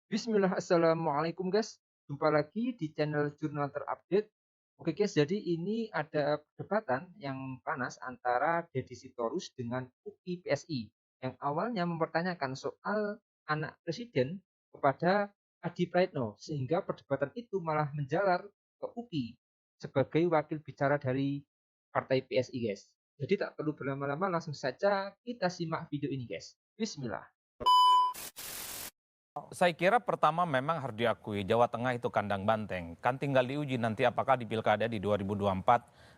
Bismillah, assalamualaikum guys. Jumpa lagi di channel Jurnal Terupdate. Oke guys, jadi ini ada perdebatan yang panas antara Deddy Sitorus dengan UKI PSI yang awalnya mempertanyakan soal anak presiden kepada Adi Praitno sehingga perdebatan itu malah menjalar ke UKI sebagai wakil bicara dari partai PSI guys. Jadi tak perlu berlama-lama, langsung saja kita simak video ini guys. Bismillah. Saya kira pertama memang harus diakui Jawa Tengah itu kandang banteng. Kan tinggal diuji nanti apakah di pilkada di 2024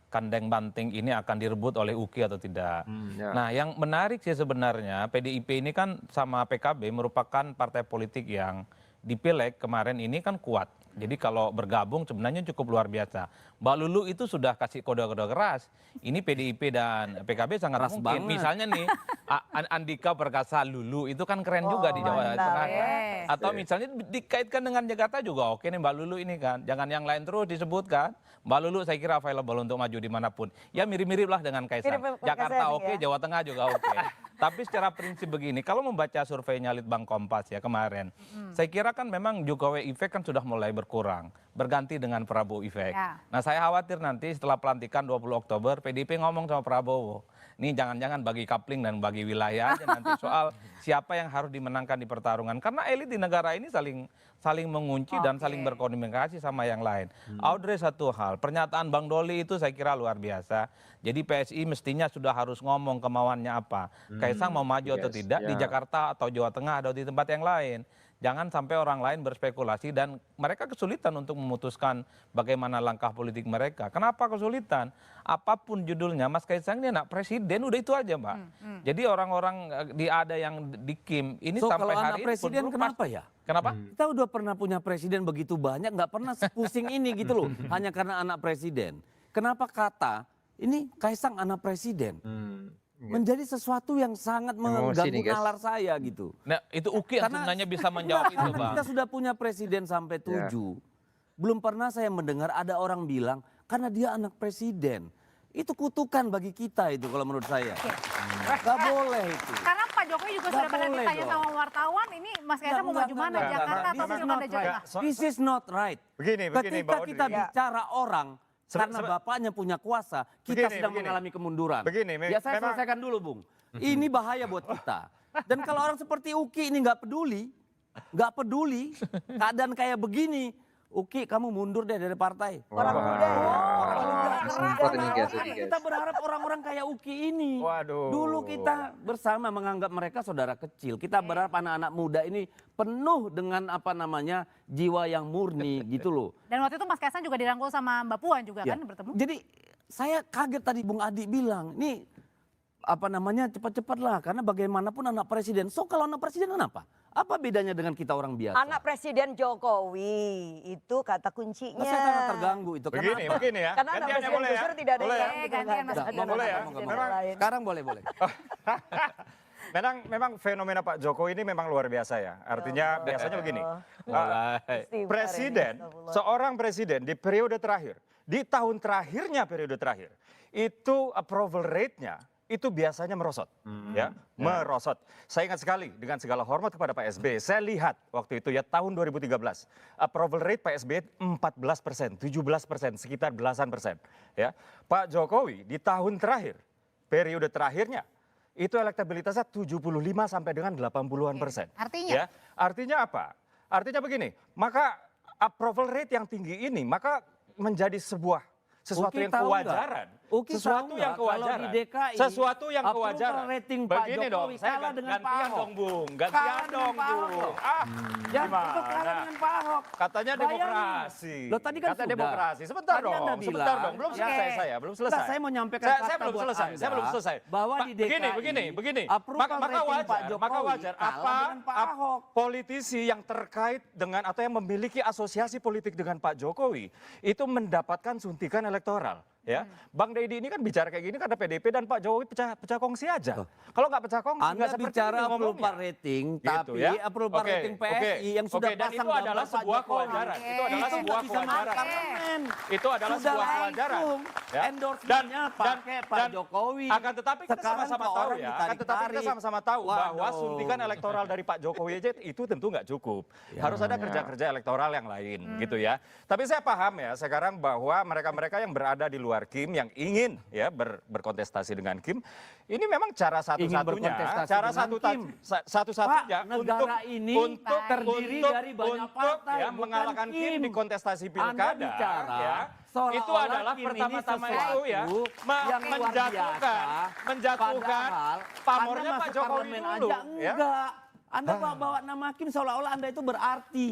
kandang banteng ini akan direbut oleh UKI atau tidak. Ya. Nah yang menarik sih sebenarnya PDIP ini kan sama PKB merupakan partai politik yang di Pileg kemarin ini kan kuat. Jadi kalau bergabung sebenarnya cukup luar biasa. Mbak Lulu itu sudah kasih kode-kode keras. Ini PDIP dan PKB sangat Keras mungkin. banget. Misalnya nih Andika Perkasa Lulu itu kan keren juga di Jawa mantap, Tengah. ya. Atau misalnya dikaitkan dengan Jakarta juga oke nih Mbak Lulu ini kan. Jangan yang lain terus disebutkan. Mbak Lulu saya kira available untuk maju dimanapun. Ya mirip-mirip lah dengan Kaisang. Mirip Jakarta Kaisang, oke, ya. Jawa Tengah juga oke. Tapi secara prinsip begini, kalau membaca surveinya Litbang Kompas ya kemarin, saya kira kan memang Jokowi efek kan sudah mulai berkurang, berganti dengan Prabowo efek. Ya. Nah saya khawatir nanti setelah pelantikan 20 Oktober, PDIP ngomong sama Prabowo, ini jangan-jangan bagi kapling dan bagi wilayah aja nanti soal siapa yang harus dimenangkan di pertarungan. Karena elit di negara ini saling mengunci dan saling berkomunikasi sama yang lain. Audrey satu hal, pernyataan Bang Doli itu saya kira luar biasa. Jadi PSI mestinya sudah harus ngomong kemauannya apa. Kaisang mau maju atau Yes, tidak di ya. Jakarta atau Jawa Tengah atau di tempat yang lain. Jangan sampai orang lain berspekulasi dan mereka kesulitan untuk memutuskan bagaimana langkah politik mereka. Kenapa kesulitan? Apapun judulnya, Mas Kaisang ini anak presiden, udah itu aja Mbak. Jadi orang-orang ada yang di Kim ini So sampai kalau hari anak ini presiden pun kenapa ya? Kenapa? Kita udah pernah punya presiden begitu banyak, nggak pernah sepusing ini gitu loh. Hanya karena anak presiden. Kenapa kata ini Kaisang anak presiden? Menjadi sesuatu yang sangat Emosi mengganggu nih, guys. nalar saya gitu. Nah itu UKI yang Karena- sebenarnya bisa menjawab itu Karena Bang. kita sudah punya presiden sampai 7. Belum pernah saya mendengar ada orang bilang karena dia anak presiden. Itu kutukan bagi kita itu kalau menurut saya. Gak boleh itu. Karena Pak Jokowi juga Nggak sudah pernah boleh ditanya dong. sama wartawan, ini Mas Kaisang mau maju mana, Nggak, Jakarta atau This is pilkada not Jawa right. Tengah? This is not right. Begini, Ketika Mbak kita Audrey. bicara orang karena Sebe- bapaknya punya kuasa, kita Begini, sedang begini. mengalami kemunduran. Begini, Ya saya memang- selesaikan dulu, Bung. Ini bahaya buat kita. Dan kalau orang seperti Uki ini nggak peduli keadaan kayak begini, Uki kamu mundur deh dari partai. Orang muda. Sempat ini guys, Kita berharap orang-orang kayak Uki ini. Waduh. Dulu kita bersama menganggap mereka saudara kecil. Kita berharap anak-anak muda ini penuh dengan apa namanya jiwa yang murni gitu loh. Dan waktu itu Mas Kaisang juga dirangkul sama Mbak Puan juga Ya. kan bertemu. Jadi saya kaget tadi Bung Adi bilang, nih apa namanya cepat-cepat lah karena bagaimanapun anak presiden. So kalau anak presiden kenapa? Apa bedanya dengan kita orang biasa? Anak Presiden Jokowi itu kata kuncinya. Nah, saya sangat terganggu itu. Begini, Kenapa? begini ya. Karena anak Gantian ya, Presiden boleh Gus ya? Dur tidak ada Boleh ya? yang gitu, Gantian, nggak Mas ada. Adi. Ada Boleh ya? anak presiden Memang- lain. Sekarang boleh. Memang fenomena Pak Jokowi ini memang luar biasa ya. Artinya biasanya begini. Presiden, seorang presiden di periode terakhir, di tahun terakhirnya periode terakhir, itu approval rate-nya itu biasanya merosot, ya, merosot. Saya ingat sekali dengan segala hormat kepada Pak SBY, saya lihat waktu itu ya tahun 2013, approval rate Pak SBY 14%, 17%, sekitar belasan persen, ya. Pak Jokowi di tahun terakhir, periode terakhirnya itu elektabilitasnya 75 sampai dengan 80-an persen. Artinya? Ya, artinya apa? Artinya begini, maka approval rate yang tinggi ini maka menjadi sesuatu Uki yang tahu kewajaran. nggak? Uki Sesuatu tahu yang nggak kalau kewajaran. di DKI, Sesuatu yang approval kewajaran. rating Pak Begini Jokowi dong, saya kalah dengan Pak gantian Ahok. dong Bung, Kalah gantian dengan dong Pak Ahok Bung. loh. Ah, Ya, gimana? itu kalah dengan Pak Ahok. Katanya Bayangin. demokrasi. Loh, tadi kan Kata sudah. demokrasi. Sebentar Tadi dong, Anda sebentar bilang. dong. Belum Oke. selesai saya, belum selesai. Nah, saya mau nyampaikan saya fakta belum buat selesai, Anda saya belum selesai. bahwa Pak, di DKI begini. approval Maka rating Pak wajar, Jokowi maka wajar. kalah dengan Pak Ahok. Politisi yang terkait dengan atau yang memiliki asosiasi politik dengan Pak Jokowi itu mendapatkan suntikan elektoral. ya. Bang Deddy ini kan bicara kayak gini karena PDP dan Pak Jokowi pecah kongsi aja. Kalau nggak pecah kongsi, Anda nggak seperti bicara ini approval ngomongnya. rating, Gitu tapi ya. approval Oke, rating PSI yang sudah dan pasang itu adalah gambar Pak sebuah Jokowi. kewajaran. Oke. Itu adalah Itu sebuah nggak bisa masuk kewajaran. parlemen. Itu adalah Sudah sebuah kewajaran. langsung Ya. endorsement-nya pakai Pak Jokowi. Akan tetapi kita Sekarang sama-sama kok tahu orang ya. Akan tetapi kita ditarik-tarik. sama-sama tahu bahwa Waduh. suntikan elektoral dari Pak Jokowi aja itu tentu nggak cukup. Harus ada kerja-kerja elektoral yang lain gitu ya. Tapi saya paham ya sekarang bahwa mereka-mereka yang berada di luar Kim yang ingin ya berkontestasi dengan Kim, ini memang cara satu-satunya, berkontestasi cara dengan Kim. satu-satunya Pak, negara ini terdiri dari banyak partai, ya, bukan mengalahkan Kim Kim. di kontestasi Anda pilkada bicara ya. seolah-olah Itu adalah Kim ini pertama-tama sesuatu itu ya yang luar menjatuhkan Padahal pamornya Anda Pak masuk Jokowi parlemen dulu aja ya. enggak. Anda bawa nama Kim seolah-olah Anda itu berarti.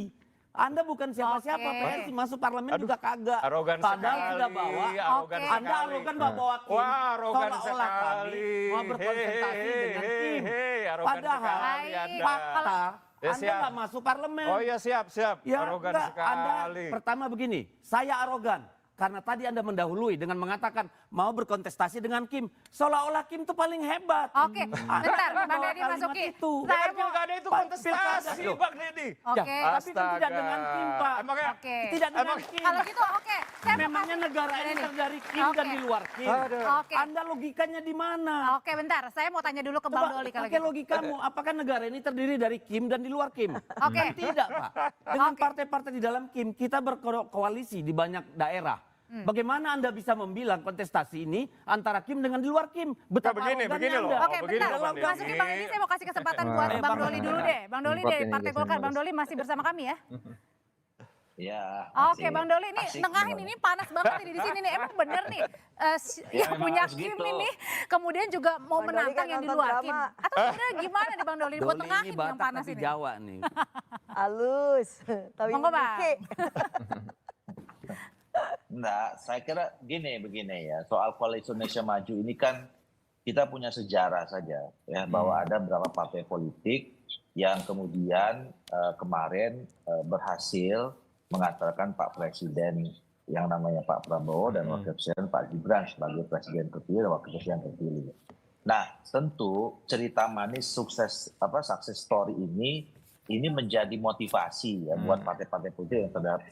Anda bukan siapa-siapa, Oke. PSI masuk parlemen juga kagak. Arogan Padahal sekali, sudah bawa. arogan Oke. Anda sekali. arogan bawa Kim. Wah, arogan seolah-olah kami sekali. mau berkonsultasi dengan Kim. Arogan Padahal sekali Anda. fakta Ya, Anda siap. nggak masuk parlemen. Oh ya siap. Ya Arogan enggak, Anda sekali. pertama begini, saya arogan. Karena tadi Anda mendahului dengan mengatakan mau berkontestasi dengan Kim. Seolah-olah Kim itu paling hebat. Oke, Anda bentar, membawa Bang Deddy kalimat masuki. itu. Saya Dengan mau, pilkada itu Pak, kontestasi pilkada. Bang Deddy. oke. Ya, tapi kan tidak dengan Kim, Pak. Emangnya Oke. Tidak dengan Emang- Kim. Kalau gitu oke. Saya mau Memangnya kasih- negara ini Ini. terdiri Kim dan Oke. di luar Kim. Oke. Anda logikanya di mana? Oke, bentar. Saya mau tanya dulu ke Bang Coba Doli kalau pakai gitu. logikamu, apakah negara ini terdiri dari Kim dan di luar Kim? Oke. Kan tidak, Pak. Dengan Oke. partai-partai di dalam Kim, kita berkoalisi di banyak daerah. Bagaimana Anda bisa membilang kontestasi ini antara Kim dengan di luar Kim? Betapa begini arogannya loh. Anda. Oke, begini bentar. loh, Bang Deddy. Masuki Bang Deddy, saya mau kasih kesempatan buat Ayo, Bang Bang Doli Deddy. dulu deh. Bang Doli Import dari ini, Partai guys, Golkar. ini, Bang guys. Doli masih bersama kami ya? Ya. Oke, Bang Doli ini nengahin ini panas banget nih di sini nih. Emang bener nih yang memang punya harus Kim gitu. ini kemudian juga mau Bang Doli menantang kan yang di nonton luar drama. Kim. Atau sebenarnya gimana nih Bang Doli? Buat Doli tengahin ini yang Batak panas tapi ini. Jawa nih. Halus. Tapi Monggo, Bang. Enggak, saya kira begini ya. Soal Koalisi Indonesia Maju ini kan kita punya sejarah saja ya bahwa ada beberapa partai politik yang kemudian kemarin berhasil mengantarkan Pak Presiden yang namanya Pak Prabowo dan Wakil Presiden Pak Gibran sebagai Presiden terpilih dan Wakil Presiden terpilih. Nah, tentu cerita manis success story ini menjadi motivasi ya buat partai-partai politik yang terhadap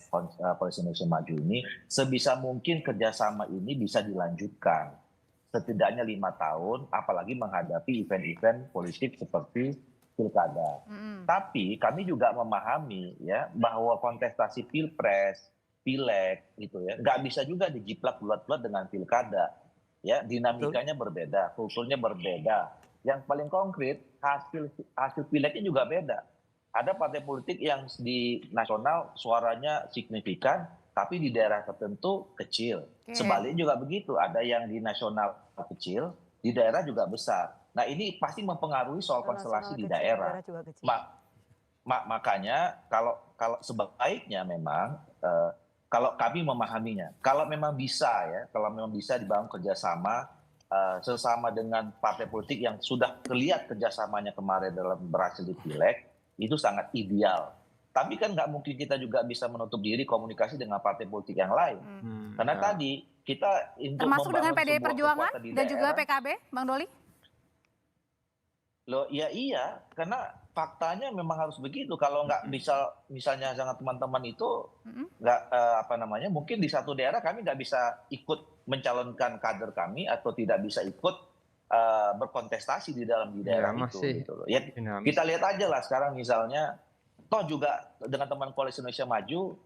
Koalisi Indonesia Maju ini sebisa mungkin kerjasama ini bisa dilanjutkan setidaknya 5 tahun, apalagi menghadapi event-event politik seperti pilkada. Tapi kami juga memahami ya bahwa kontestasi pilpres, pileg gitu ya, nggak bisa juga dijiplak bulat-bulat dengan pilkada. Ya, dinamikanya berbeda, kulturnya berbeda. Yang paling konkret hasil pilegnya juga beda. Ada partai politik yang di nasional suaranya signifikan, tapi di daerah tertentu kecil. Oke. Sebaliknya juga begitu, ada yang di nasional kecil, di daerah juga besar. Nah ini pasti mempengaruhi soal konstelasi di daerah. Makanya kalau sebaiknya memang kalau kami memahaminya, kalau memang bisa dibangun kerjasama sesama dengan partai politik yang sudah terlihat kerjasamanya kemarin dalam berhasil di pileg, itu sangat ideal. Tapi kan nggak mungkin kita juga bisa menutup diri komunikasi dengan partai politik yang lain. Karena tadi kita untuk Termasuk dengan membangun PDI sebuah Perjuangan kekuatan di dan juga daerah, PKB, Bang Doli? Loh, ya iya, karena faktanya memang harus begitu. Kalau nggak bisa, misalnya dengan teman-teman itu nggak mungkin di satu daerah kami nggak bisa ikut mencalonkan kader kami atau tidak bisa ikut berkontestasi di daerah itu. masih Gitu loh. Ya, dinamis. kita lihat aja lah sekarang misalnya, toh juga dengan teman Koalisi Indonesia Maju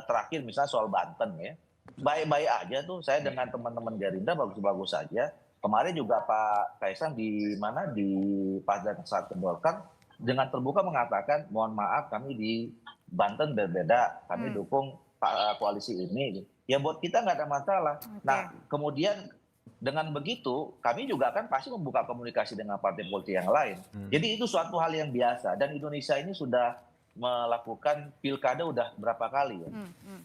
terakhir misalnya soal Banten ya, baik-baik aja tuh saya dengan teman-teman Gerindra bagus-bagus saja. Kemarin juga Pak Kaisang di Padang saat Golkar dengan terbuka mengatakan mohon maaf kami di Banten berbeda, kami dukung koalisi ini. Ya buat kita nggak ada masalah. Nah kemudian dengan begitu kami juga kan pasti membuka komunikasi dengan partai politik yang lain. Jadi itu suatu hal yang biasa dan Indonesia ini sudah melakukan pilkada udah berapa kali ya?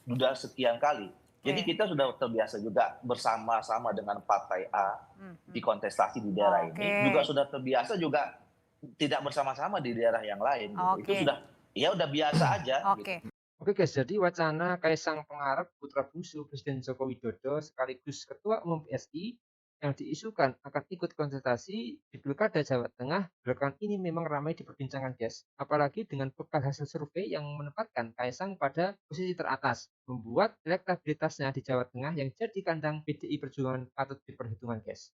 Sudah sekian kali. Jadi kita sudah terbiasa juga bersama-sama dengan partai A di kontestasi di daerah ini. Juga sudah terbiasa juga tidak bersama-sama di daerah yang lain. Gitu. Itu sudah biasa aja. Oke. Gitu. Oke guys, jadi wacana Kaisang Pangarep putra bungsu Presiden Joko Widodo sekaligus Ketua Umum PSI yang diisukan akan ikut kontestasi di Pilkada Jawa Tengah belakangan ini memang ramai diperbincangkan guys. Apalagi dengan bekal hasil survei yang menempatkan Kaisang pada posisi teratas, membuat elektabilitasnya di Jawa Tengah yang jadi kandang PDI Perjuangan patut diperhitungkan guys.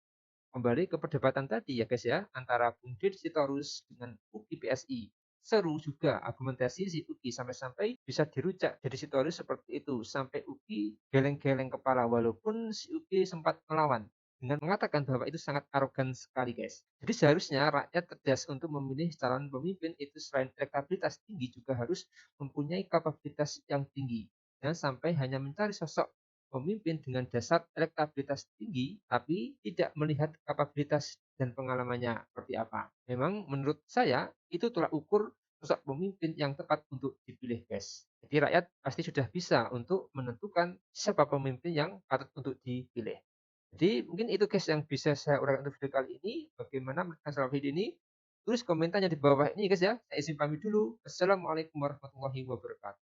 Kembali ke perdebatan tadi ya guys ya, antara Bung Deddy Sitorus dengan UKI PSI. Seru juga argumentasi si UKI sampai-sampai bisa dirujak Deddy Sitorus seperti itu. Sampai UKI geleng-geleng kepala walaupun si UKI sempat melawan dengan mengatakan bahwa itu sangat arogan sekali guys. Jadi seharusnya rakyat cerdas untuk memilih calon pemimpin itu selain elektabilitas tinggi juga harus mempunyai kapabilitas yang tinggi. Dan sampai hanya mencari sosok pemimpin dengan dasar elektabilitas tinggi, tapi tidak melihat kapabilitas dan pengalamannya seperti apa. Memang menurut saya itu tolak ukur sosok pemimpin yang tepat untuk dipilih, guys. Jadi rakyat pasti sudah bisa untuk menentukan siapa pemimpin yang patut untuk dipilih. Jadi mungkin itu guys yang bisa saya uraikan untuk video kali ini. Bagaimana menurut kalian video ini? Tulis komentarnya di bawah ini guys ya. Saya izin pamit dulu. Assalamualaikum warahmatullahi wabarakatuh.